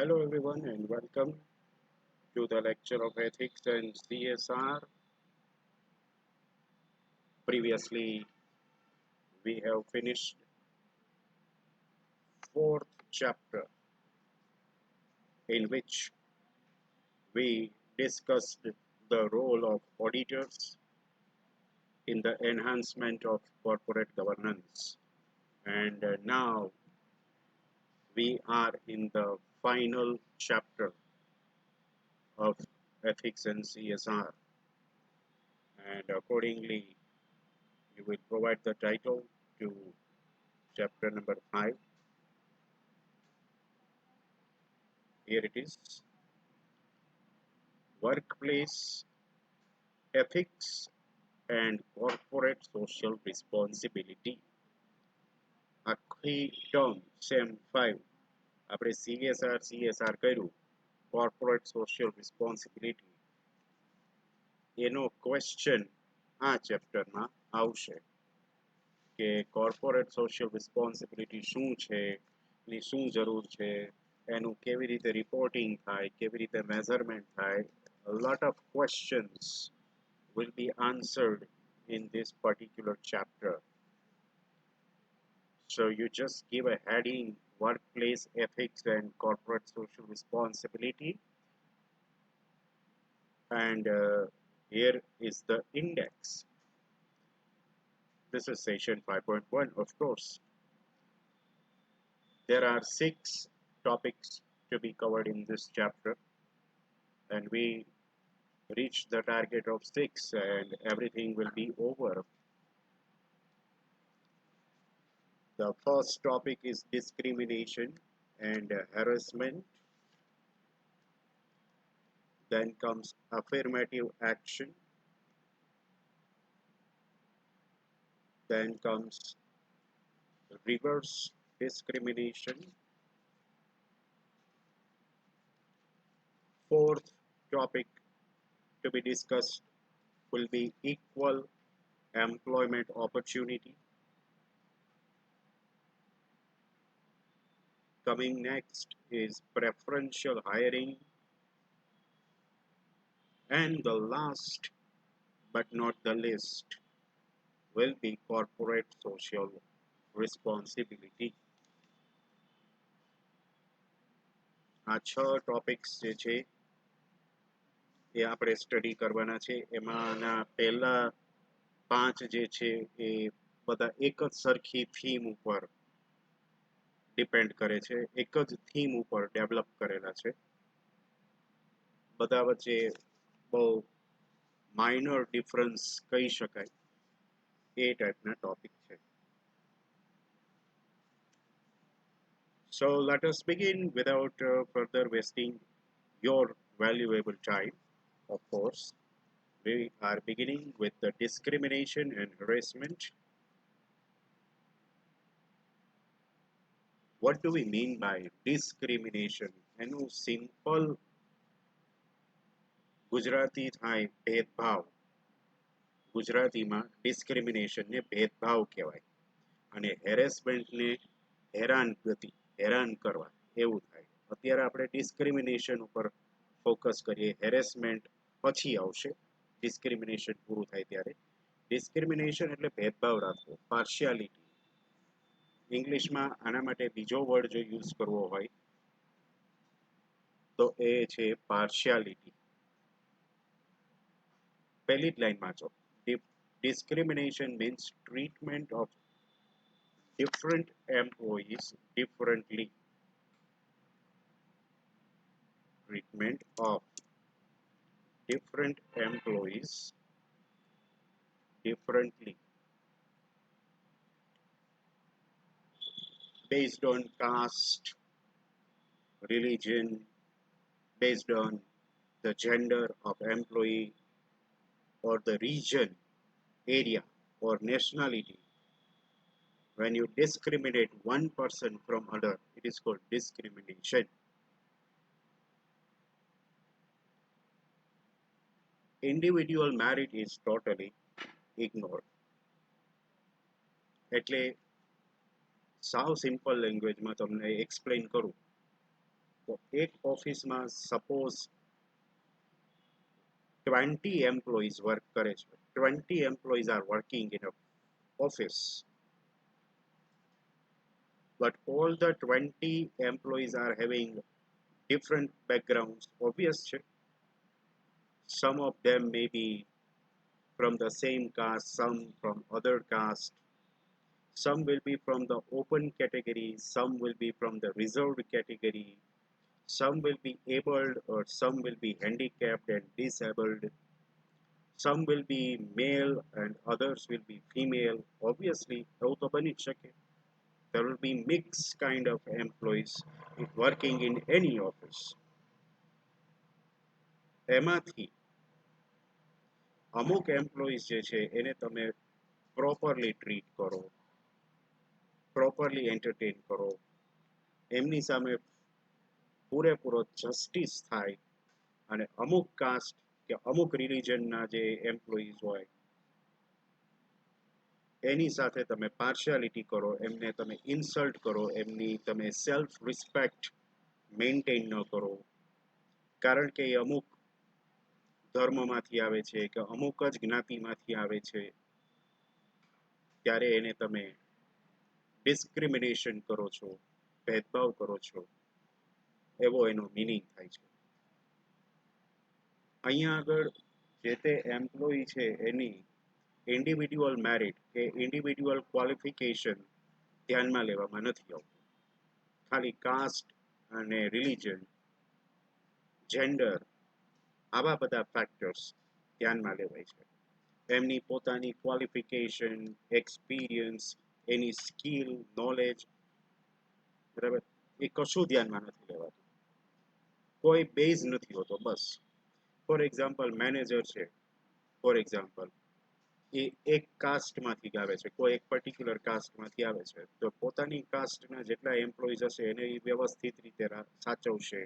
Hello everyone and welcome to the lecture of ethics and CSR. Previously, we have finished fourth chapter in which we discussed the role of auditors in the enhancement of corporate governance. And now we are in the final chapter of ethics and CSR. And accordingly, you will provide the title to chapter number 5. Here it is: Workplace Ethics and Corporate Social Responsibility. આખી term same 5 આપણે CSR કર્યું, corporate social responsibility, એનો question આ ચેપ્ટરમાં આવશે કે corporate social responsibility શું છે, એની શું જરૂર છે, એનું કેવી રીતે રિપોર્ટિંગ થાય, કેવી રીતે મેઝરમેન્ટ થાય. A lot of questions will be answered in this particular chapter. So you just give a heading: Workplace Ethics and Corporate Social Responsibility, and here is the index. This is session 5.1. Of course, there are 6 topics to be covered in this chapter, and we reach the target of 6 and everything will be over. The first topic is discrimination and harassment. Then comes affirmative action. Then comes reverse discrimination. Fourth topic to be discussed will be equal employment opportunity. Coming next is preferential hiring. And the last but not the least will be corporate social responsibility. આ 6 topics જે છે એ આપણે study કરવાના છે. એમાંના પહેલા 5 જે છે એ બધા એક જ સરખી થીમ ઉપર ડિપેન્ડ કરે છે, એક જ થીમ ઉપર ડેવલપ કરેલા છે. બધા વચ્ચે બહુ માઇનર ડિફરન્સ કહી શકાય એ ટાઈપના ટોપિક છે. So let us begin without further wasting your valuable time. Of course, we are beginning with the discrimination and harassment. What do we mean by discrimination? એનું સિમ્પલ ગુજરાતી થાય ભેદભાવ. ગુજરાતીમાં ડિસ્ક્રિમિનેશનને ભેદભાવ કહેવાય અને હેરેસમેન્ટને હેરાનગતિ, હેરાન કરવા એવું થાય. અત્યારે આપણે ડિસ્ક્રિમિનેશન ઉપર ફોકસ કરીએ, હેરેસમેન્ટ પછી આવશે, ડિસ્ક્રિમિનેશન પૂરું થાય ત્યારે. ડિસ્ક્રિમિનેશન એટલે ભેદભાવ રાખવો, પાર્શિયાલિટી. ઇંગ્લિશમાં આના માટે બીજો વર્ડ જો યુઝ કરવો હોય તો એ છે પાર્શિયાલિટી. પહેલી જ લાઈનમાં જો discrimination means treatment of different employees differently. Treatment of different employees differently based on caste, religion, based on the gender of employee or the region, area or nationality. When you discriminate one person from other, it is called discrimination. Individual merit is totally ignored. એટલે સાવ simple લેંગ્વેજમાં તમને explain કરું એક ઓફિસમાં suppose 20 employees work કરે છે, 20 employees are working in a office, but all the 20 employees are having different backgrounds. Obvious, some of them may be from the same caste, some from other caste, some will be from the open category, some will be from the reserved category, some will be abled or some will be handicapped and disabled, some will be male and others will be female. Obviously એવું તો બની જ શકે. There will be mixed kind of employees working in any office. એમાંથી અમુક employees જે છે એને તમે પ્રોપરલી ટ્રીટ કરો, પ્રોપરલી એન્ટરટેન કરો, એમની સામે પૂરેપૂરો જસ્ટિસ થાય, અને અમુક કાસ્ટ કે અમુક રિલિજનના જે એમ્પ્લોઈઝ હોય એની સાથે તમે પાર્શિયાલિટી કરો, એમને તમે ઇન્સલ્ટ કરો, એમની તમે સેલ્ફ રિસ્પેક્ટ મેન્ટેન ન કરો, કારણ કે એ અમુક ધર્મમાંથી આવે છે કે અમુક જ જ્ઞાતિમાંથી આવે છે, ત્યારે એને તમે ડિસ્ક્રિમિનેશન કરો છો, ભેદભાવ કરો છો, એવો એનો મિનિંગ થાય છે. અહીંયા આગળ જે તે એમ્પ્લોયી છે એની ઇન્ડિવિડ્યુઅલ મેરિટ કે ઇન્ડિવિડ્યુઅલ ક્વોલિફિકેશન ધ્યાનમાં લેવામાં નથી આવતું. ખાલી કાસ્ટ અને રિલિજન, જેન્ડર, આવા બધા ફેક્ટર્સ ધ્યાનમાં લેવાય છે. એમની પોતાની ક્વોલિફિકેશન, એક્સપિરિયન્સ, એની સ્કિલ, નોલેજ, બરાબર, એ કશું ધ્યાનમાં નથી લેવાતું. કોઈ બેઝ નથી હોતો. બસ ફોર એક્ઝામ્પલ મેનેજર છે, ફોર એક્ઝામ્પલ એ એક કાસ્ટમાંથી આવે છે, કોઈ એક પર્ટિક્યુલર કાસ્ટમાંથી આવે છે, તો પોતાની કાસ્ટના જેટલા એમ્પ્લોઈઝ હશે એને એ વ્યવસ્થિત રીતે સાચવશે,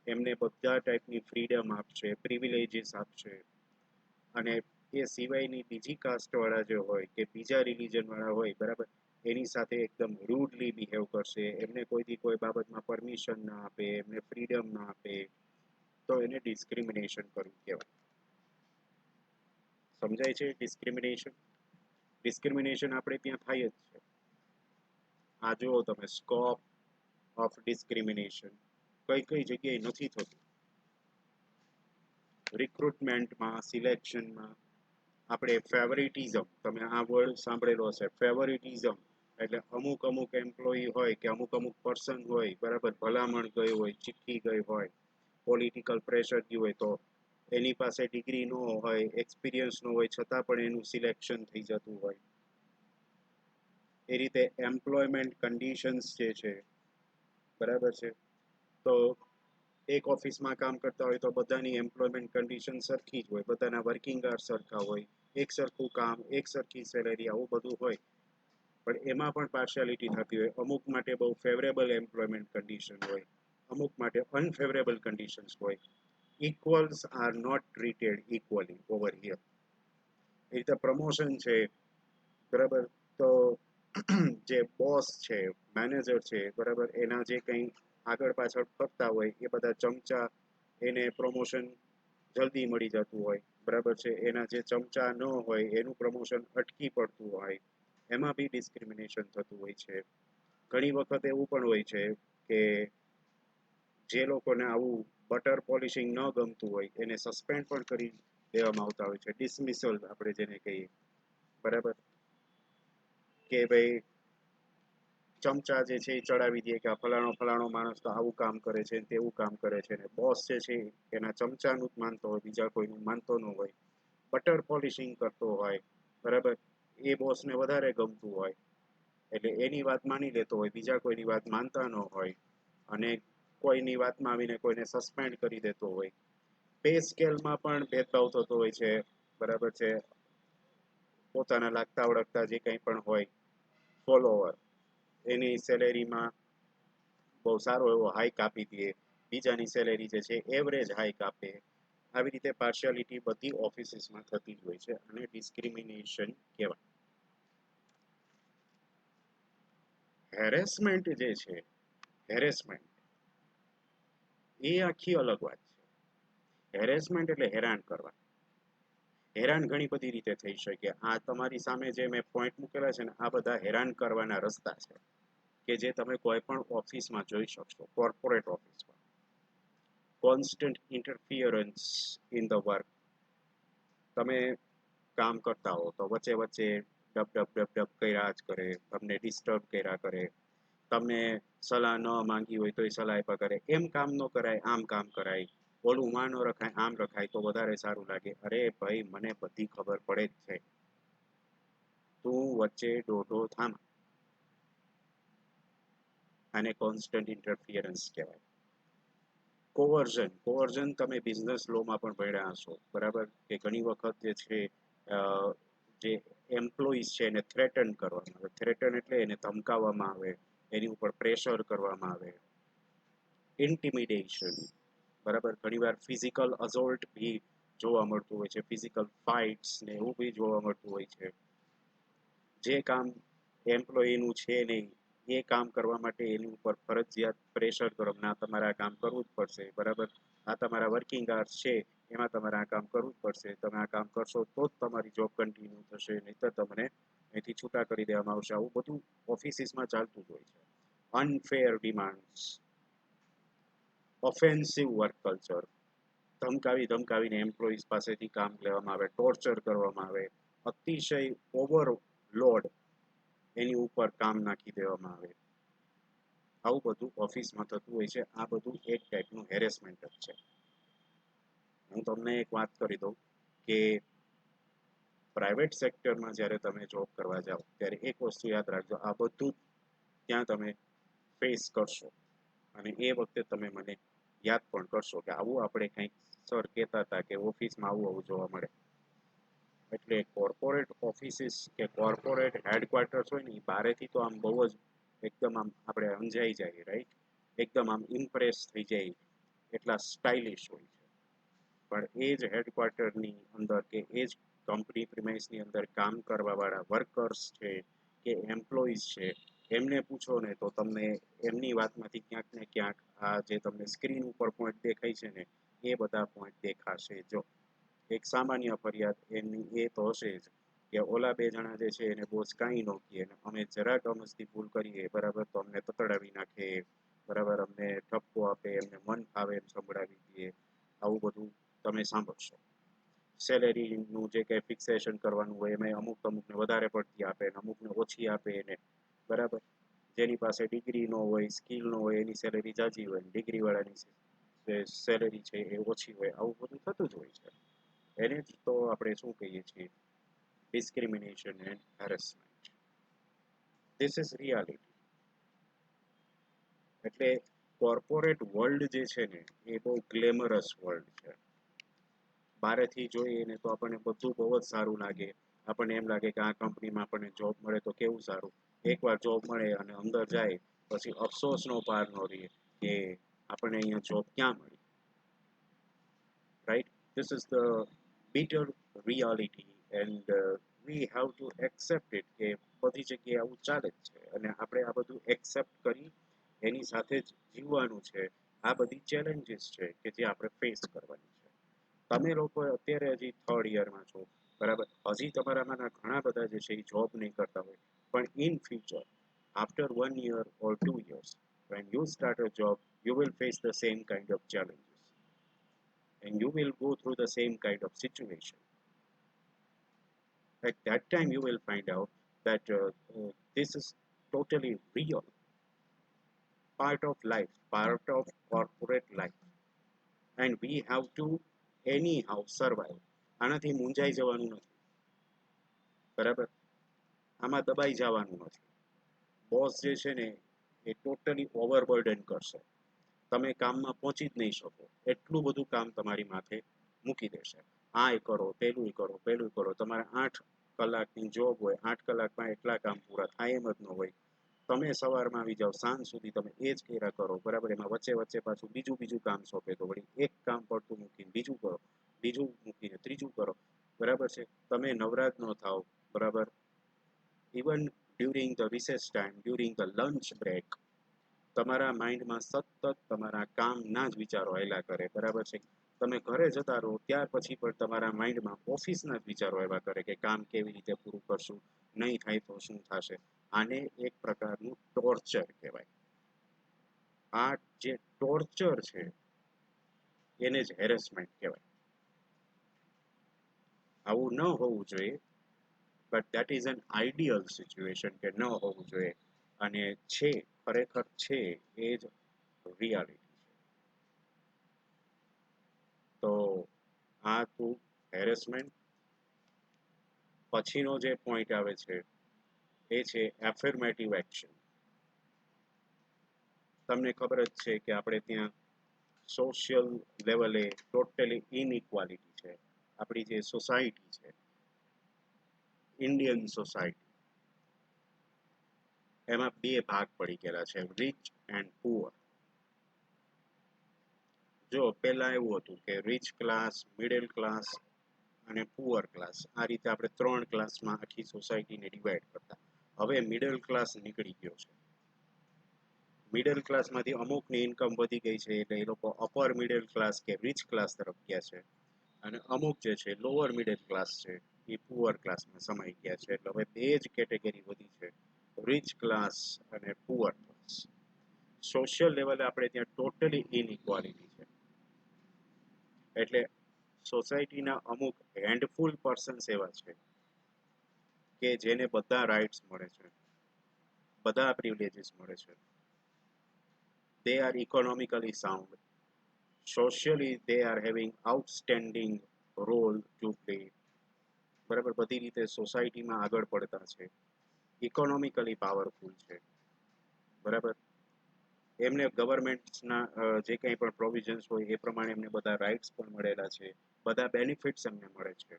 એમને બધા ટાઈપની ફ્રીડમ આપશે, પ્રિવિલેજીસ આપશે, અને એ સિવાયની બીજી કાસ્ટવાળા જે હોય કે બીજા રિલિજનવાળા હોય, બરાબર, એની સાથે એકદમ રૂડલી બિહેવ કરશે, એમને કોઈથી કોઈ બાબતમાં પરમિશન ના આપે, એમને ફ્રીડમ ના આપે, તો એને ડિસ્ક્રિમિનેશન કરવું કહેવાય. સમજાય છે? ડિસ્ક્રિમિનેશન ડિસ્ક્રિમિનેશન આપણે ત્યાં થાય જ છે. આ જુઓ તમે, સ્કોપ ઓફ ડિસ્ક્રિમિનેશન કઈ કઈ જગ્યાએ નથી થતું. રિક્રુટમેન્ટમાં, સિલેક્શનમાં આપણે ફેવરિટિઝમ, તમે આ વર્ડ સાંભળેલો હશે, ફેવરિટિઝમ એટલે અમુક અમુક એમ્પ્લોયી હોય કે અમુક અમુક પર્સન હોય, બરાબર, ભલામણ ગઈ હોય, ચિઠ્ઠી ગઈ હોય, પોલિટિકલ પ્રેશર ગયું હોય, તો એની પાસે ડિગ્રી ન હોય, એક્સપિરિયન્સ ન હોય, છતાં પણ એનું સિલેક્શન થઈ જતું હોય. એ રીતે એમ્પ્લોયમેન્ટ કન્ડિશન્સ જે છે, બરાબર છે, તો એક ઓફિસમાં કામ કરતા હોય તો બધાની એમ્પ્લોયમેન્ટ કન્ડિશન સરખી જ હોય, બધાના વર્કિંગ આર સરખા હોય, એક સરખું કામ, એક સરખી સેલેરી, આવું બધું હોય, પણ એમાં પણ પાર્શિયાલિટી થતી હોય. અમુક માટે બહુ ફેવરેબલ એમ્પ્લોયમેન્ટ કન્ડિશન હોય, અમુક માટે અનફેવરેબલ કન્ડિશન્સ હોય. Equals are not treated equally over here. એ રીતે પ્રમોશન છે, બરાબર, તો જે બોસ છે, મેનેજર છે, બરાબર, એના જે કંઈ આગળ પાછળ ફરતા હોય એ બધા ચમચા, એને પ્રમોશન જલ્દી મળી જતું હોય, બરાબર છે, એના જે ચમચા ન હોય એનું પ્રમોશન અટકી પડતું હોય, એમાં બી ડિસ્ક્રિમિનેશન થતું હોય છે. ઘણી વખત એવું પણ હોય છે કે જે લોકોને આવું બટર પોલિશિંગ ન ગમતું હોય એને સસ્પેન્ડ પણ કરી દેવામાં આવતા હોય છે, ડિસમિસલ આપણે જેને કહીએ, બરાબર, કે ભાઈ ચમચા જે છે એ ચડાવી દે કે આ ફલાણો ફલાણો માણસ તો આવું કામ કરે છે, તેવું કામ કરે છે, ને બોસ જે છે એના ચમચાનું જ માનતો હોય, બીજા કોઈનું માનતો ન હોય, બટર પોલિશિંગ કરતો હોય, બરાબર, એ બોસને વધારે ગમતું હોય એટલે એની વાત માની લેતો હોય, બીજા કોઈની વાત માનતા ન હોય, અને કોઈની વાતમાં આવીને કોઈને સસ્પેન્ડ કરી દેતો હોય. પે સ્કેલમાં પણ ભેદભાવ થતો હોય છે, બરાબર છે, પોતાના લાગતા ઓળખતા જે કંઈ પણ હોય ફોલોવર, એની સેલેરીમાં બહુ સારો એવો હાઈક આપી દે, બીજાની સેલેરી જે છે એવરેજ હાઈક આપે. આવી રીતે પાર્શિયાલિટી બધી ઓફિસીસમાં થતી જ હોય છે, અને ડિસ્ક્રિમિનેશન કહેવાય. હેરેસમેન્ટ જે છે, હેરેસમેન્ટ એ આખી અલગ વાત છે. હેરેસમેન્ટ એટલે હેરાન કરવા. હેરાન ઘણી બધી રીતે થઈ શકે. આ તમારી સામે જે મેં પોઈન્ટ મૂકેલા છે ને, આ બધા હેરાન કરવાના રસ્તા છે કે જે તમે કોઈ પણ ઓફિસમાં જોઈ શકશો. કોર્પોરેટ ઓફિસમાં constant interference in the work. તમે કામ કરતા હો તો વચ્ચે વચ્ચે ડબ ડબ ડબ ડબ કર્યા જ કરે, તમને ડિસ્ટર્બ કર્યા કરે, તમને સલાહ ન માંગી હોય તો એ સલાહ આપ્યા કરે. એમ કામ ન કરાય, આમ કામ કરાય, ઓલું માં ન રખાય, આમ રખાય તો વધારે સારું લાગે. અરે ભાઈ, મને બધી ખબર પડે જ છે, તું વચ્ચે દોઢો થામ. આને કોન્સ્ટન્ટ ઇન્ટરફિયરન્સ કહેવાય. કોવર્ઝન તમે બિઝનેસ લોમાં પણ ભણ્યા હશો, બરાબર? કે ઘણી વખત જે છે જે એમ્પ્લોઈઝ છે એને થ્રેટન કરવામાં આવે. થ્રેટન એટલે એને ધમકાવવામાં આવે, એની ઉપર પ્રેશર કરવામાં આવે, ઇન્ટિમિડેશન, બરાબર? ઘણીવાર ફિઝિકલ અસોલ્ટ બી જોવા મળતું હોય છે, ફિઝિકલ ફાઇટ્સ ને એવું બી જોવા મળતું હોય છે. જે કામ એમ્પ્લોયીનું છે નહીં, એ કામ કરવા માટે એની ઉપર ફરજિયાત પ્રેશર કરો, ના તમારે આ કામ કરવું જ પડશે, બરાબર? આ તમારા વર્કિંગ અવર્સ છે, એમાં તમારે આ કામ કરવું જ પડશે. તમે આ કામ કરશો તો જ તમારી જોબ કન્ટિન્યુ થશે, નહીંતર તમને અહીંથી છૂટા કરી દેવામાં આવશે. આવું બધું ઓફિસીસમાં ચાલતું જ હોય છે. Unfair demands, offensive work culture, ધમકાવીને એમ્પ્લોઈઝ પાસેથી કામ લેવામાં આવે, ટોર્ચર કરવામાં આવે, અતિશય ઓવરલોડ એની ઉપર કામ નાખી દેવામાં આવે. આવું બધું ઓફિસમાં થતું હોય છે. આ બધું એક ટાઈપનું હેરેસમેન્ટ જ છે. હું તમને એક વાત કરી દઉં કે પ્રાઇવેટ સેક્ટરમાં જ્યારે તમે જોબ કરવા જાઓ ત્યારે એક વસ્તુ યાદ રાખજો, આ બધું ત્યાં તમે ફેસ કરશો. અને એ વખતે તમે મને યાદ પણ કરશો કે આવું આપણે કંઈક સર કહેતા હતા કે ઓફિસમાં આવું જોવા મળે. એટલે કોર્પોરેટ ઓફિસીસ કે કોર્પોરેટ હેડક્વાર્ટર્સ હોય ને, એ બહારેથી તો આમ બહુ જ એકદમ આમ આપણે અંજાઈ જાય, રાઈટ? એકદમ આમ ઇમ્પ્રેસ થઈ જાય, એટલા સ્ટાઇલિશ હોય છે. પણ એ જ હેડક્વાર્ટરની અંદર કે એ જ કંપની પ્રિમાઇસની અંદર કામ કરવાવાળા વર્કર્સ છે કે એમ્પ્લોઈઝ છે, એમને પૂછો ને તો તમને એમની વાતમાંથી ક્યાંક ને ક્યાંક આ જે તમને સ્ક્રીન ઉપર પોઈન્ટ દેખાય છે ને, એ બધા પોઈન્ટ દેખાશે. જો એક સામાન્ય ફરિયાદ એમની એ તો હશે જ કે ઓલા બે જણા જે છે એને બોસ કાંઈ ન કહે, અમે જરાક અમસ્તી ભૂલ કરીએ, બરાબર, તો અમને તતડાવી નાખે, બરાબર, અમને ઠપકો આપે, એમને મન ફાવે એમ સંભળાવી દે. આવું બધું તમે સાંભળશો. સેલેરીનું જે કંઈ ફિક્સેશન કરવાનું હોય એમાં અમુકને વધારે પડતી આપે, અમુકને ઓછી આપે એને, બરાબર? જેની પાસે ડિગ્રી ન હોય, સ્કિલ ન હોય, એની સેલેરી જાજી હોય, ડિગ્રીવાળાની સેલેરી છે એ ઓછી હોય. આવું બધું થતું જ હોય છે. એને જ તો આપણે શું કહીએ છીએ? Discrimination and harassment. This is reality. એટલે કોર્પોરેટ વર્લ્ડ જે છે ને, એ બહુ ગ્લેમરસ વર્લ્ડ છે. બહારેથી જોઈએ ને તો આપણને બધું બહુ જ સારું લાગે. આપણને એમ લાગે કે આ કંપનીમાં આપણને જોબ મળે તો કેવું સારું. એકવાર જોબ મળે અને અંદર જાય પછી અફસોસનો પાર ન રહે કે આપણને અહીંયા જોબ ક્યાં મળી, right? This is the bitter reality and we have to accept it કે બધી જગ્યાએ આવું ચાલે જ છે અને આપણે આ બધું એક્સેપ્ટ કરી એની સાથે જ જીવવાનું છે. આ બધી ચેલેન્જીસ છે કે જે આપણે ફેસ કરવાની છે. તમે લોકો અત્યારે હજી થર્ડ યરમાં છો, બરાબર? હજી તમારામાંના ઘણા બધા જે છે એ જોબ નહીં કરતા હોય, પણ in future, after 1 year or 2 years, when you start a job, you will face the same kind of challenges and you will go through the same kind of situation. At that time, you will find out that this is totally real, part of life, part of corporate life, and we have to anyhow survive. આનાથી મૂંઝાઈ જવાનું નથી, બરાબર? આમાં દબાઈ જવાનું નથી. Boss જે છે ને એ ટોટલી ઓવરબર્ડન કરશે. તમે કામમાં પહોંચી જ નહીં શકો, એટલું બધું કામ તમારી માથે મૂકી દેશે. આય કરો, પેલું કરો. તમારે 8 કલાકની જોબ હોય, 8 કલાકમાં એટલા કામ પૂરા થાય એમ જ ન હોય. તમે સવારમાં આવી જાઓ, સાંજ સુધી તમે એ જ કર્યા કરો, બરાબર? એમાં વચ્ચે પાછું બીજું કામ સોંપે તો વળી એક કામ પડતું મૂકીને બીજું કરો, બીજું મૂકીને ત્રીજું કરો, બરાબર છે? તમે નવરાત ન થાવ, બરાબર? Even during the recess time, during the lunch break, તમારા માઇન્ડમાં સતત તમારા કામના જ વિચારો આયલા કરે, બરાબર છે. તમે ઘરે જતા રહો ત્યાર પછી પણ તમારા માઇન્ડમાં ઓફિસના જ વિચારો આવ્યા કરે કે કામ કેવી રીતે પૂરું કરશું, નહીં થાય તો શું થશે. આને એક પ્રકારનું ટોર્ચર કહેવાય. આ જે ટોર્ચર છે એને જ હેરેસમેન્ટ કહેવાય. આવું ન હોવું જોઈએ, but that is an ideal situation કે ન હોવું જોઈએ, અને છે, ખરેખર છે, એ જ રિયાલિટી છે. તો આ હતું હેરેસમેન્ટ. પછીનો જે પોઈન્ટ આવે છે એ છે એફર્મેટિવ એક્શન. તમને ખબર જ છે કે આપણે ત્યાં સોશિયલ લેવલે ટોટલી ઇનઇક્વાલિટી છે. આપણી જે સોસાયટી છે, ઇન્ડિયન સોસાયટી, એમાં બે ભાગ પડી ગયેલા છે, રિચ એન્ડ પુઅર. જો પહેલા એવું હતું કે રિચ ક્લાસ, મિડલ ક્લાસ અને પુઅર ક્લાસ, આ રીતે આપણે ત્રણ ક્લાસમાં આખી સોસાયટીને ડિવાઈડ કરતા. હવે મિડલ ક્લાસ નીકળી ગયો છે. મિડલ ક્લાસમાંથી અમુકની ઇન્કમ વધી ગઈ છે એટલે એ લોકો અપર મિડલ ક્લાસ કે રિચ ક્લાસ તરફ ગયા છે, અને અમુક જે છે લોઅર મિડલ ક્લાસ છે એ પુઅર ક્લાસમાં સમાઈ ગયા છે. એટલે હવે બે જ કેટેગરી વધી છે, રિચ ક્લાસ અને પુઅર ક્લાસ. સોશિયલ લેવલે આપણે ત્યાં ટોટલી ઇનઇક્વાલિટી છે. એટલે સોસાયટીના અમુક હેન્ડફુલ પર્સન્સ એવા છે કે જેને બધા રાઇટ્સ મળે છે, બધા પ્રિવિલેજીસ મળે છે. they are economically sound, socially they are having outstanding role to play, બરાબર, બધી રીતે સોસાયટીમાં આગળ પડતા છે, ઇકોનોમિકલી પાવરફુલ છે, બરાબર. એમને ગવર્મેન્ટના જે કંઈ પણ પ્રોવિઝન્સ હોય એ પ્રમાણે એમને બધા રાઇટ્સ પણ મળેલા છે, બધા બેનિફિટ્સ એમને મળે છે.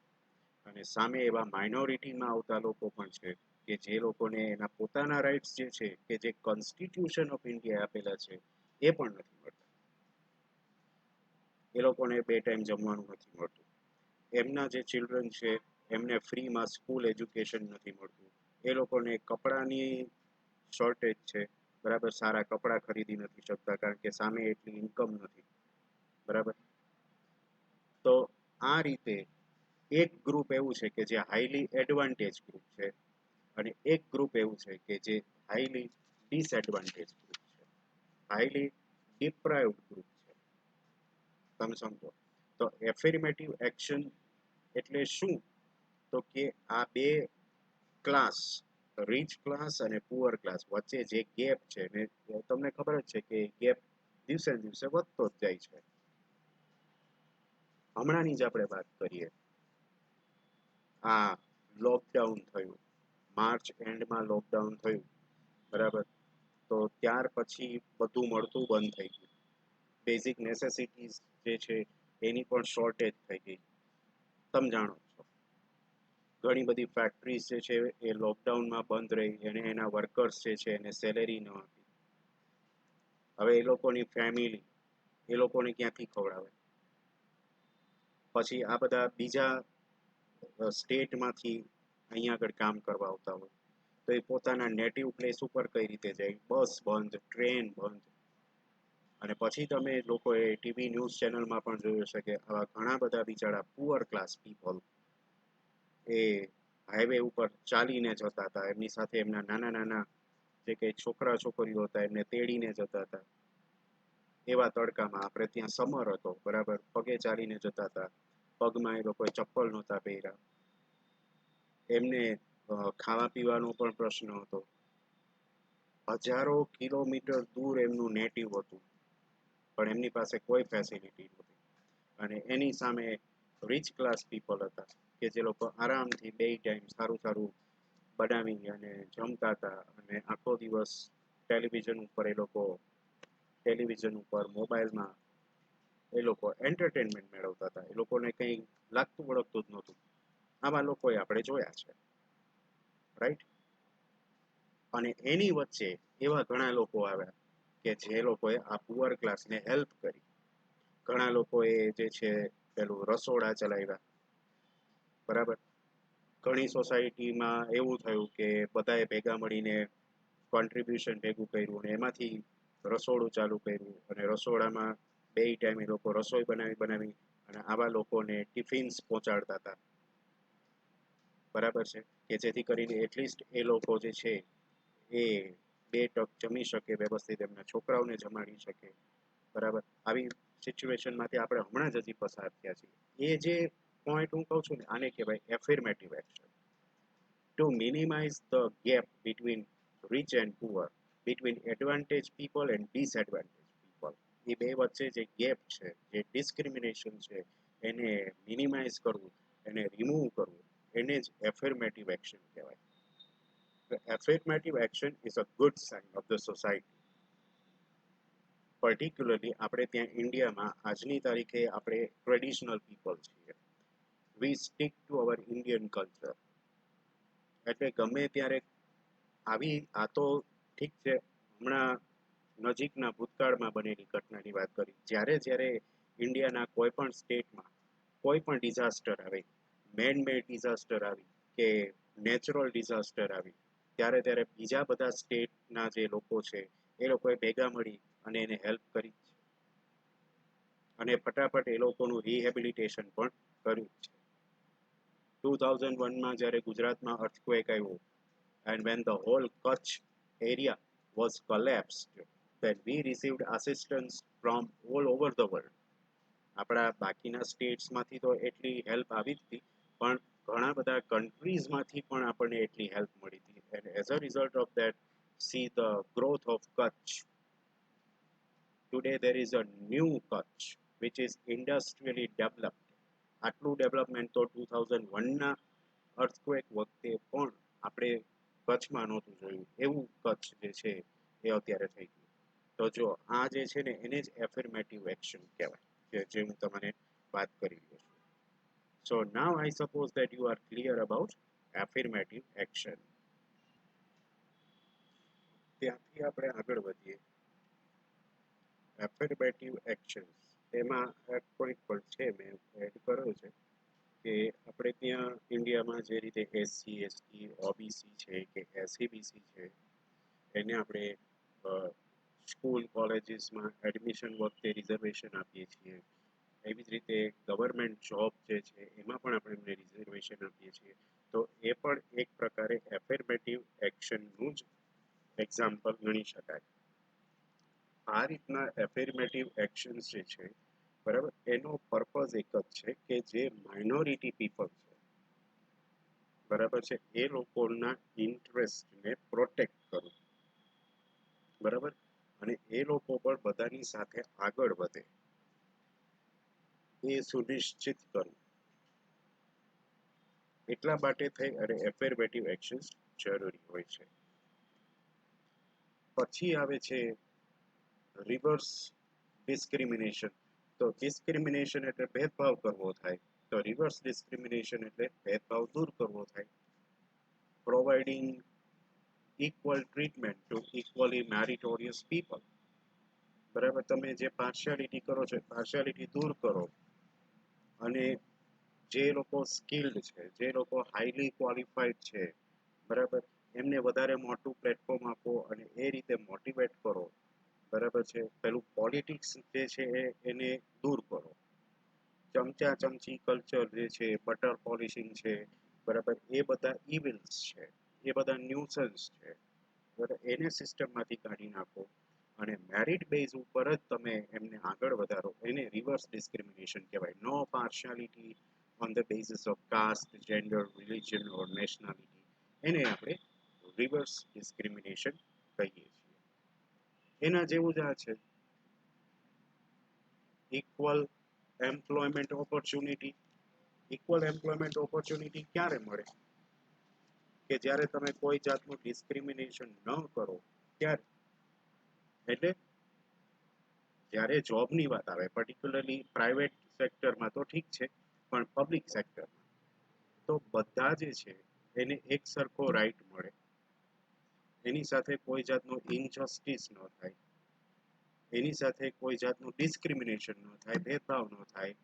અને સામે એવા માઇનોરિટીમાં આવતા લોકો પણ છે કે જે લોકોને એના પોતાના રાઇટ્સ જે છે કે જે કોન્સ્ટિટ્યુશન ઓફ ઇન્ડિયા આપેલા છે એ પણ નથી મળતા. એ લોકોને બે ટાઈમ જમવાનું નથી મળતું, એમના જે ચિલ્ડ્રન છે એમને ફ્રીમાં સ્કૂલ એજ્યુકેશન નથી મળતું, એ લોકોને કપડાની શોર્ટેજ છે, બરાબર, સારા કપડાં ખરીદી નથી શકતા કારણ કે સામે એટલી ઇન્કમ નથી, બરાબર. તો આ રીતે એક ગ્રુપ એવું છે કે જે હાઈલી એડવાન્ટેજ ગ્રુપ છે, અને એક ગ્રુપ એવું છે કે જે હાઈલી ડિસએડવાન્ટેજ ગ્રુપ છે, હાઈલી ડિપ્રાઇવ્ડ ગ્રુપ છે. તમે સમજો તો એફર્મેટિવ એક્શન એટલે શું? તો કે આ બે ક્લાસ, રિચ ક્લાસ અને પુઅર ક્લાસ વચ્ચે જે ગેપ છે ને, તમને ખબર જ છે કે ગેપ દિવસે ને દિવસે વધતો જ જાય છે. હમણાંની જ આપણે વાત કરીએ, આ લોકડાઉન થયું, માર્ચ એન્ડમાં લોકડાઉન થયું, બરાબર. તો ત્યાર પછી બધું મળતું બંધ થઈ ગયું, બેઝિક નેસેસિટીઝ જે છે એની પણ શોર્ટેજ થઈ ગઈ. તમે જાણો છો ઘણી બધી ફેક્ટરીઝ જે છે એ લોકડાઉનમાં બંધ રહી અને એના વર્કર્સ જે છે એને સેલેરી ન આપી. હવે એ લોકોની ફેમિલી, એ લોકોને ક્યાંથી ખવડાવે? પછી આ બધા બીજા સ્ટેટમાંથી અહીંયા આગળ કામ કરવા આવતા હોય તો એ પોતાના નેટિવ પ્લેસ ઉપર કઈ રીતે જાય? બસ બંધ, ટ્રેન બંધ. અને પછી તમે લોકોએ ટીવી ન્યૂઝ ચેનલમાં પણ જોયું હશે કે આવા ઘણા બધા બિચારા પુઅર ક્લાસ પીપલ એ હાઈવે ઉપર ચાલીને જતા હતા, એમની સાથે એમના નાના નાના જે કંઈ છોકરા છોકરીઓ હતા એમને તેડીને જતા હતા. એવા તડકામાં, આપણે ત્યાં સમર હતો, બરાબર, પગે ચાલીને જતા હતા, પગમાં એ લોકોએ ચપ્પલ નહોતા પહેર્યા, એમને ખાવા પીવાનો પણ પ્રશ્ન હતો. હજારો કિલોમીટર દૂર એમનું નેટિવ હતું પણ એમની પાસે કોઈ ફેસિલિટી નહોતી. અને એની સામે રિચ ક્લાસ પીપલ હતા કે જે લોકો આરામથી બે ટાઈમ સારું સારું બનાવી અને જમતા હતા, અને આખો દિવસ ટેલિવિઝન ઉપર એ લોકો ટેલિવિઝન ઉપર મોબાઈલમાં એ લોકો એન્ટરટેનમેન્ટ મેળવતા હતા. એ લોકોને કંઈ લાગતું વળગતું જ નહોતું. આવા લોકોએ આપણે જોયા છે, રાઈટ. અને એની વચ્ચે એવા ઘણા લોકો આવ્યા કે જે લોકોએ આ પુઅર ક્લાસને હેલ્પ કરી. ઘણા લોકોએ જે છે પેલું રસોડા ચલાવ્યા, બરાબર. ઘણી સોસાયટીમાં એવું થયું કે બધાએ ભેગા મળીને કોન્ટ્રીબ્યુશન ભેગું કર્યું અને એમાંથી રસોડું ચાલુ કર્યું અને રસોડામાં બે ટાઈમ એ લોકો રસોઈ બનાવી અને આવા લોકોને ટિફિન્સ પહોંચાડતા હતા, બરાબર છે, કે જેથી કરીને એટલીસ્ટ એ લોકો જે છે એ બે ટક જમી શકે, વ્યવસ્થિત એમના છોકરાઓને જમાડી શકે, બરાબર. આવી સિચ્યુએશનમાંથી આપણે હમણાં જ હજી પસાર થયા છીએ. એ જે પોઈન્ટ હું કહું છું ને, આને કહેવાય affirmative action. To minimise the gap between rich and poor, between advantaged people and disadvantaged people. એ બે વચ્ચે જે ગેપ છે, જે ડિસ્ક્રિમિનેશન છે, એને મિનિમાઇઝ કરવું, એને રિમૂવ કરવું, એને જ એફર્મેટિવ એક્શન કહેવાય. Affirmative action is a good sign of the society. Particularly આપણે ત્યાં ઇન્ડિયામાં આજની તારીખે આપણે ટ્રેડિશનલ પીપલ છીએ. We stick to our Indian culture. એટલે ગમે ત્યારે આ તો ઠીક છે, હમણાં નજીકના ભૂતકાળમાં બનેલી ઘટનાની વાત કરી. જ્યારે ઇન્ડિયાના કોઈ પણ સ્ટેટમાં કોઈ પણ ડિઝાસ્ટર આવે, મેન મેડ ડિઝાસ્ટર આવી કે નેચરલ ડિઝાસ્ટર આવી, ત્યારે બીજા બધા સ્ટેટના જે લોકો છે એ લોકોએ ભેગા મળી અને એને હેલ્પ કરી અને ફટાફટ એ લોકોનું રિહેબિલિટેશન પણ કર્યું છે. 2001માં જ્યારે ગુજરાતમાં અર્થક્વેક આવ્યો, and when the whole Kutch area was collapsed, then we received assistance from all over the world. આપણા બાકીના સ્ટેટ્સમાંથી તો એટલી હેલ્પ આવી જ હતી, પણ ઘણા બધા કન્ટ્રીઝમાંથી પણ આપણને એટલી હેલ્પ મળી હતી. and as a result of that, see the growth of Kutch. Today there is a new Kutch which is industrially developed. આટલું ડેવલપમેન્ટ તો 2001ના અર્થક્વેક વખતે પણ આપણે કચ્છમાં નહોતું જોયું. એવું કચ્છ જે છે એ અત્યારે થઈ ગયું. તો જો આ જે છે ને એને જ એફર્મેટિવ એક્શન કહેવાય, જે હું તમને વાત કરી રહ્યો છું. So now I suppose that you are clear about affirmative action. ત્યાંથી આપણે આગળ વધીએ. એફર્મેટિવ એક્શન એમાં એક પોઈન્ટ પણ છે, મેં એડ કર્યો છે કે આપણે ત્યાં ઇન્ડિયામાં જે રીતે એસસી એસટી ઓબીસી છે કે એસસીબીસી છે, એને આપણે સ્કૂલ કોલેજીસમાં એડમિશન વખતે રિઝર્વેશન આપીએ છીએ. એવી જ રીતે ગવર્મેન્ટ જોબ જે છે એમાં પણ આપણે એમને રિઝર્વેશન આપીએ છીએ. તો એ પણ એક પ્રકારે એફર્મેટિવ એક્શનનું જ એક્ઝામ્પલ ગણી શકાય. આ રીતના એફર્મેટિવ એક્શન્સ જે છે, બરાબર, એનો પર્પઝ એક જ છે કે જે માઇનોરિટી પીપલ છે, બરાબર છે, એ લોકોના ઇન્ટરેસ્ટને પ્રોટેક્ટ કરવું, બરાબર, અને એ લોકો પણ બધાની સાથે આગળ વધે એ સુનિશ્ચિત કરવું. એટલા માટે થઈ અને એફર્મેટિવ એક્શન્સ જરૂરી હોય છે. પછી આવે છે રિવર્સ ડિસ્ક્રિમિનેશન. તો ડિસ્ક્રિમિનેશન એટલે ભેદભાવ કરવો થાય, તો રિવર્સ ડિસ્ક્રિમિનેશન એટલે ભેદભાવ દૂર કરવો થાય. Providing equal treatment to equally meritorious people. બરાબર, તમે જે પાર્શિયાલિટી કરો છો પાર્શિયાલિટી દૂર કરો અને જે લોકો સ્કિલ્ડ છે, જે લોકો હાઈલી ક્વોલિફાઈડ છે, બરાબર, એમને વધારે મોટું પ્લેટફોર્મ આપો અને એ રીતે મોટિવેટ કરો, બરાબર છે. પેલું પોલિટિક્સ જે છે એને દૂર કરો. ચમચા ચમચી કલ્ચર જે છે, બટર પોલિશિંગ છે, બરાબર, એ બધા ઇવિલ્સ છે, એ બધા ન્યુસન્સ છે, બરાબર, એને સિસ્ટમમાંથી કાઢી નાખો અને મેરિટ બેઝ ઉપર જ તમે એમને આગળ વધારો. એને રિવર્સ ડિસ્ક્રિમિનેશન કહેવાય. No partiality on the basis of caste, gender, religion or nationality. એને આપણે રિવર્સ ડિસ્ક્રિમિનેશન કહીએ છીએ. એના જેવું જ આ છે equal employment opportunity. Equal employment opportunity ક્યારે મળે? કે જ્યારે તમે કોઈ જાતનું ડિસ્ક્રિમિનેશન ન કરો ત્યારે. એટલે જ્યારે જોબની વાત આવે, પર્ટિક્યુલરલી પ્રાઇવેટ સેક્ટરમાં તો ઠીક છે, પણ પબ્લિક સેક્ટરમાં તો બધા જે છે એને એક સરખો રાઈટ મળે, એની સાથે કોઈ જાતનું ઇનજસ્ટિસ ન થાય, એની સાથે કોઈ જાતનું ડિસ્ક્રિમિનેશન ન થાય, ભેદભાવ ન થાય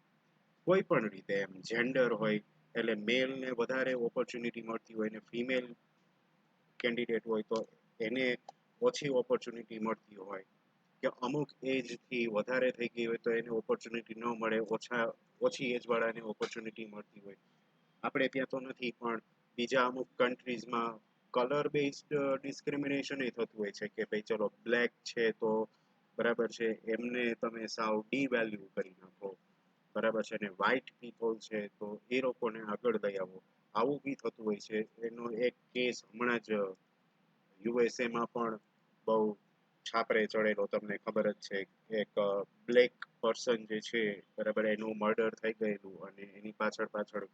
કોઈ પણ રીતે. એમ જેન્ડર હોય એટલે મેલને વધારે ઓપોર્ચ્યુનિટી મળતી હોય ને ફિમેલ કેન્ડિડેટ હોય તો એને ઓછી ઓપોર્ચ્યુનિટી મળતી હોય, કે અમુક એજથી વધારે થઈ ગઈ હોય તો એને ઓપોર્ચ્યુનિટી ન મળે, ઓછી એજવાળાને ઓપોર્ચ્યુનિટી મળતી હોય. આપણે ત્યાં તો નથી, પણ બીજા અમુક કન્ટ્રીઝમાં કલર બેઝડ ડિસ્ક્રિમિનેશન એ થતું હોય છે કે ભાઈ ચલો બ્લેક છે તો બરાબર છે એમને તમે સાવ ડી વેલ્યુ કરી નાખો, બરાબર છે, અને વ્હાઇટ પીપલ છે તો એ લોકોને આગળ લઈ આવો. આવું બી થતું હોય છે. એનો એક કેસ હમણાં જ યુએસએમાં પણ બહુ છાપરે ચડેલો, તમને ખબર જ છે. એક બ્લેક પર્સન જે છે બરાબર, એનું મર્ડર થઈ ગયેલું અને એની પાછળ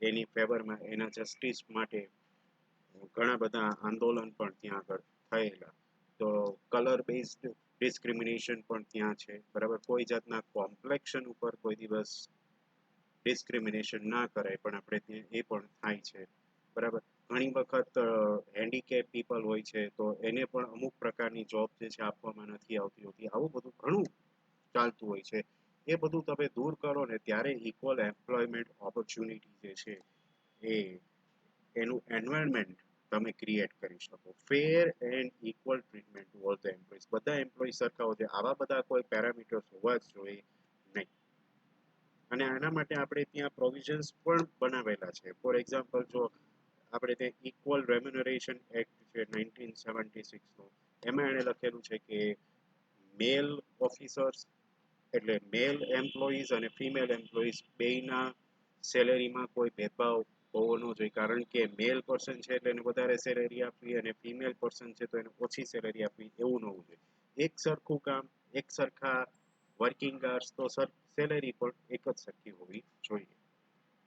એની ફેવરમાં એના જસ્ટિસ માટે ઘણા બધા આંદોલન પણ ત્યાં આગળ થયેલા. તો કલર બેઝડ ડિસ્ક્રિમિનેશન પણ ત્યાં છે, બરાબર. કોઈ જાતના કોમ્પ્લેક્શન ઉપર કોઈ દિવસ ડિસ્ક્રિમિનેશન ના કરાય, પણ આપણે ત્યાં એ પણ થાય છે, બરાબર. ઘણી વખત હેન્ડીકેપ પીપલ હોય છે તો એને પણ અમુક પ્રકારની જોબ જે છે આપવામાં નથી આવતી હોતી. આવું બધું ઘણું ચાલતું હોય છે. એ બધું તમે દૂર કરો ને ત્યારે ઇક્વલ એમ્પ્લોયમેન્ટ ઓપોર્ચ્યુનિટી જે છે એ એનું એન્વાયરમેન્ટ તમે ક્રિએટ કરી શકો. Fair and equal treatment to all the employees. બધા એમ્પ્લોય સરખા હોય, આવા બધા કોઈ પેરામીટર્સ હોવા જ જોઈએ નહીં. અને આના માટે આપણે ત્યાં પ્રોવિઝન્સ પણ બનાવેલા છે. ફોર એક્ઝામ્પલ, જો આપણે ત્યાં ઇક્વલ રેમ્યુનરેશન એક્ટ છે 1976 નો, એમાં એણે લખેલું છે કે મેલ ઓફિસર્સ એટલે મેલ એમ્પ્લોઈઝ અને ફિમેલ એમ્પ્લોઈઝ બેયના સેલેરીમાં કોઈ ભેદભાવ હોવો ન જોઈએ. કારણ કે મેલ પર્સન છે એટલે એને વધારે સેલેરી આપવી અને ફિમેલ પર્સન છે તો એને ઓછી સેલેરી આપવી, એવું ન હોવું જોઈએ. એક સરખું કામ, એક સરખા વર્કિંગ આર્સ, તો સેલેરી પણ એક જ સરખી હોવી જોઈએ.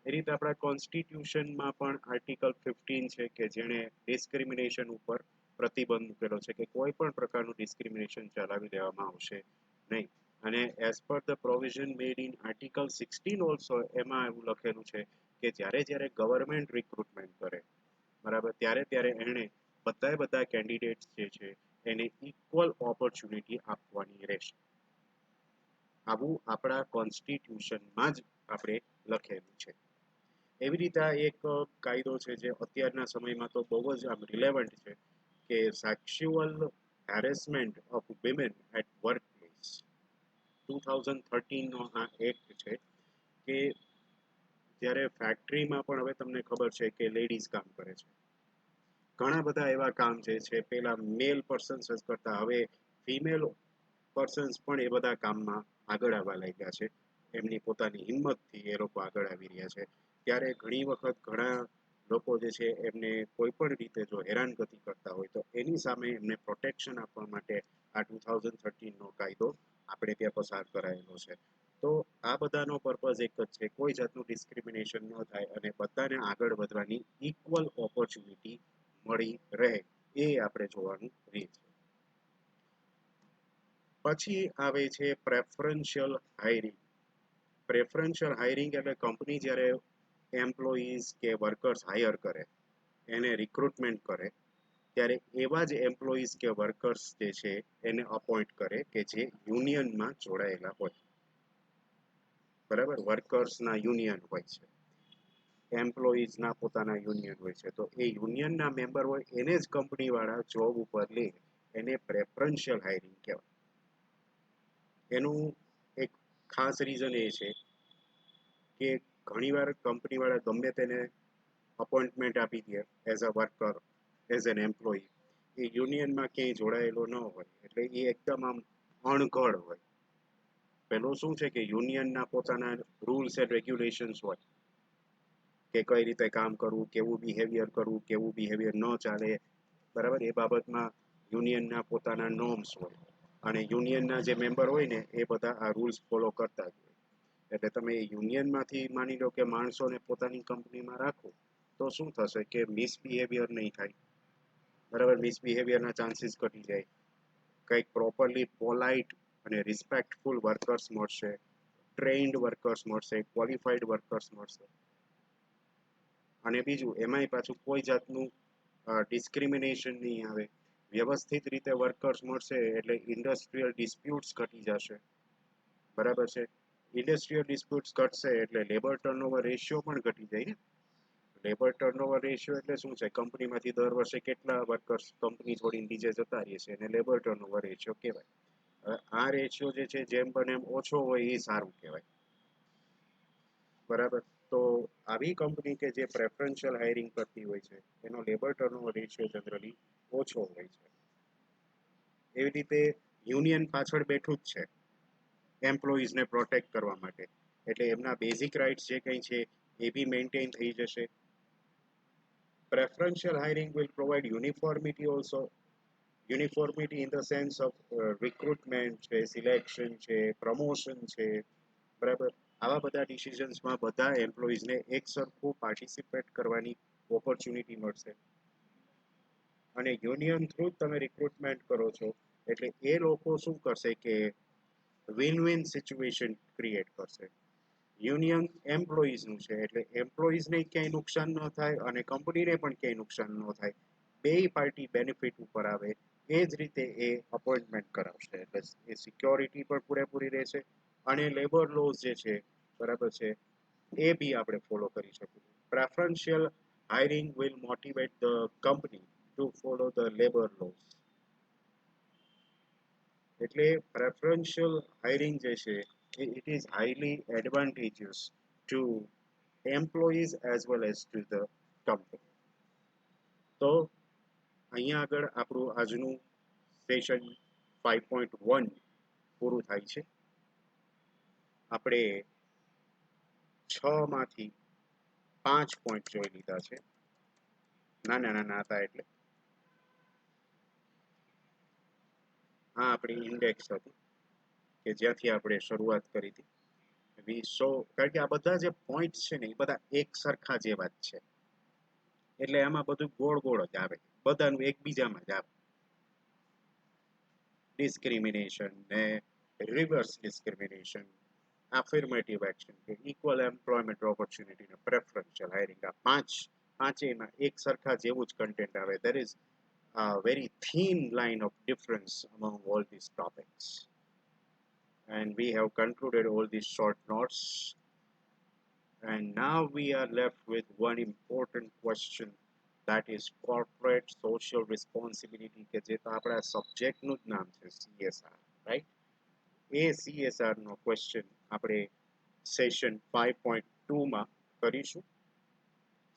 એ રીતે આપણા કોન્સ્ટિટ્યુશનમાં પણ આર્ટિકલ 15 છે કે જેણે ડિસ્ક્રિમિનેશન ઉપર પ્રતિબંધ મૂકેલો છે કે કોઈ પણ પ્રકારનું ડિસ્ક્રિમિનેશન ચલાવી દેવામાં આવશે નહીં. અને as per the provision made in article 16 also, એમાં એવું લખેલું છે કે જ્યારે ગવર્મેન્ટ રિક્રુટમેન્ટ કરે, બરાબર, ત્યારે એણે બધા કેન્ડિડેટ્સ જે છે એને ઇક્વલ ઓપોર્ચ્યુનિટી આપવાની રહેશે. આવું આપણા કોન્સ્ટિટ્યુશનમાં જ આપણે લખેલું છે. એવી રીતે એક કાયદો છે જે અત્યારના સમયમાં તો બહુ જ આમ રિલેવન્ટ છે કે sexual harassment of women at work place. 2013 નો આ એક્ટ છે કે જ્યારે ફેક્ટરીમાં પણ હવે તમને ખબર છે કે લેડીઝ કામ કરે છે. ઘણા બધા એવા કામ જે છે પેલા મેલ પર્સન્સ જ કરતા, હવે ફિમેલ પર્સન્સ પણ એ બધા કામમાં આગળ આવવા લાગ્યા છે. એમની પોતાની હિંમતથી એ લોકો આગળ આવી રહ્યા છે. ત્યારે ઘણી વખત ઘણા લોકો જે છે એમને કોઈ પણ રીતે જો હેરાનગતિ કરતા હોય તો એની સામે એમને પ્રોટેક્શન આપવા માટે આ 2013 નો કાયદો આપણે ત્યાં પસાર કરાયેલો છે. તો આ બધાનો પર્પઝ એક જ છે, કોઈ જાતનું ડિસ્ક્રિમિનેશન ન થાય અને બધાને આગળ વધવાની ઇક્વલ ઓપોર્ચ્યુનિટી મળી રહે, એ આપણે જોવાનું રહે છે. પછી આવે છે પ્રેફરન્શિયલ હાયરિંગ. પ્રેફરન્શિયલ હાયરિંગ એટલે કંપની જ્યારે એમ્પ્લોઈઝ કે વર્કર્સ હાયર કરે, એને રિક્રુટમેન્ટ કરે, ત્યારે એવા જ એમ્પ્લોઈઝ કે વર્કર્સ જે છે એને અપોઇન્ટ કરે કે જે યુનિયનમાં જોડાયેલા હોય, બરાબર. વર્કર્સના યુનિયન હોય છે, એમ્પ્લોઈઝના પોતાના યુનિયન હોય છે, તો એ યુનિયનના મેમ્બર હોય એને જ કંપનીવાળા જોબ ઉપર લે, એને પ્રેફરન્શિયલ હાયરિંગ કહેવાય. એનું એક ખાસ રીઝન એ છે કે ઘણીવાર કંપનીવાળા ગમે તેને અપોઇન્ટમેન્ટ આપી દે as a worker, as an employee, એ યુનિયનમાં ક્યાંય જોડાયેલો ન હોય, એટલે એ એકદમ આમ અણઘડ હોય. પેલું શું છે કે યુનિયનના પોતાના રૂલ્સ એન્ડ રેગ્યુલેશન્સ હોય કે કઈ રીતે કામ કરવું, કેવું બિહેવિયર કરવું, કેવું બિહેવિયર ન ચાલે, બરાબર. એ બાબતમાં યુનિયનના પોતાના નોર્મ્સ હોય અને યુનિયનના જે મેમ્બર હોય ને એ બધા આ રૂલ્સ ફોલો કરતા જ હોય. એટલે તમે યુનિયનમાંથી માની લો કે માણસોને પોતાની કંપનીમાં રાખો તો શું થશે કે મિસબિહેવિયર નહીં થાય, બરાબર. મિસબિહેવિયરના ચાન્સીસ ઘટી જાય, કંઈક પ્રોપરલી પોલાઇટ અને રિસ્પેક્ટફુલ વર્કર્સ મળશે, ટ્રેન્ડ વર્કર્સ મળશે, ક્વોલિફાઈડ વર્કર્સ મળશે. અને બીજું એમાંય પાછું કોઈ જાતનું ડિસ્ક્રિમિનેશન નહીં આવે, વ્યવસ્થિત રીતે વર્કર્સ મળશે એટલે ઇન્ડસ્ટ્રીયલ ડિસ્પ્યુટ્સ ઘટી જશે, બરાબર છે. ઇન્ડસ્ટ્રીયલ ડિસ્પ્યુટ્સ ઘટશે એટલે લેબર ટર્નઓવર રેશિયો પણ ઘટી જાય. લેબર ટર્નઓવર રેશિયો એટલે શું છે, કંપનીમાંથી દર વર્ષે કેટલા વર્કર્સ કંપની છોડીને બીજે જતા રહે છે, અને લેબર ટર્નઓવર રેશિયો કહેવાય. આ રેશિયો જે છે જેમ બને એમ ઓછો હોય એ સારું કહેવાય, બરાબર. તો આવી કંપની કે જે પ્રેફરન્શિયલ હાયરિંગ કરતી હોય છે એનો લેબર ટર્નઓવર રેશિયો જનરલી ઓછો હોય છે. એવી રીતે યુનિયન પાછળ બેઠું જ છે એમ્પ્લોઈઝને પ્રોટેક્ટ કરવા માટે, એટલે એમના બેઝિક રાઇટ્સ જે કંઈ છે એ બી મેન્ટેન થઈ જશે. Preferential hiring will provide uniformity also. Uniformity in the sense of recruitment છે, સિલેક્શન છે, પ્રમોશન છે, બરાબર. આવા બધા ડિસિઝન્સમાં બધા એમ્પ્લોઈઝને એક સરખું પાર્ટિસિપેટ કરવાની ઓપોર્ચ્યુનિટી મળશે. અને યુનિયન થ્રુ જ તમે રિક્રુટમેન્ટ કરો છો એટલે એ લોકો શું કરશે કે વિન વિન સિચ્યુએશન ક્રિએટ કરશે. યુનિયન એમ્પ્લોઈઝનું છે એટલે એમ્પ્લોઈઝને ક્યાંય નુકસાન ન થાય અને કંપનીને પણ ક્યાંય નુકસાન ન થાય, બેય પાર્ટી બેનિફિટ ઉપર આવે. એ જ રીતે એ અપોઇન્ટમેન્ટ કરાવશે એટલે એ સિક્યોરિટી પણ પૂરેપૂરી રહેશે અને લેબર લોઝ જે છે, બરાબર છે, એ બી આપણે ફોલો કરી શકીએ. Preferential hiring will motivate the company to follow the labor laws. એટલે પ્રેફરન્શિયલ હાયરિંગ જે છે it is highly advantageous to employees as well as to the company. તો અહીંયા આગળ આપણું આજનું સેશન 5.1 પૂરું થાય છે. આપણે 6 માંથી 5 પોઈન્ટ જોઈ લીધા છે, નાના નાના હતા એટલે. આ આપણી ઇન્ડેક્સ હતી કે જ્યાંથી આપણે શરૂઆત કરી હતી. કારણ કે આ બધા જે પોઈન્ટ્સ છે ને એ બધા એક સરખા જેવા જ છે એટલે આમાં બધું ગોળ ગોળ જ આવે, બધાનું એકબીજામાં જ આવે. ડિસ્ક્રિમિનેશન ને રિવર્સ ડિસ્ક્રિમિનેશન, affirmative action કે equal employment opportunity ને preferential hiring, આ પાંચેયમાં એક સરખા જેવું જ કન્ટેન્ટ આવે. there is a very thin line of difference among all these topics, and we have concluded all these short notes, and now we are left with one important question, that is corporate social responsibility કે જે તો આપણા સબ્જેક્ટનું જ નામ છે CSR, right. એ CSR નો question આપણે session 5.2 માં કરીશું.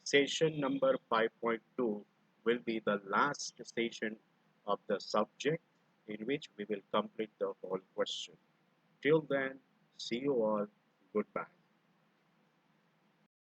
Session number 5.2 will be the last session of the subject in which we will complete the whole question. Till then, see you all. Goodbye.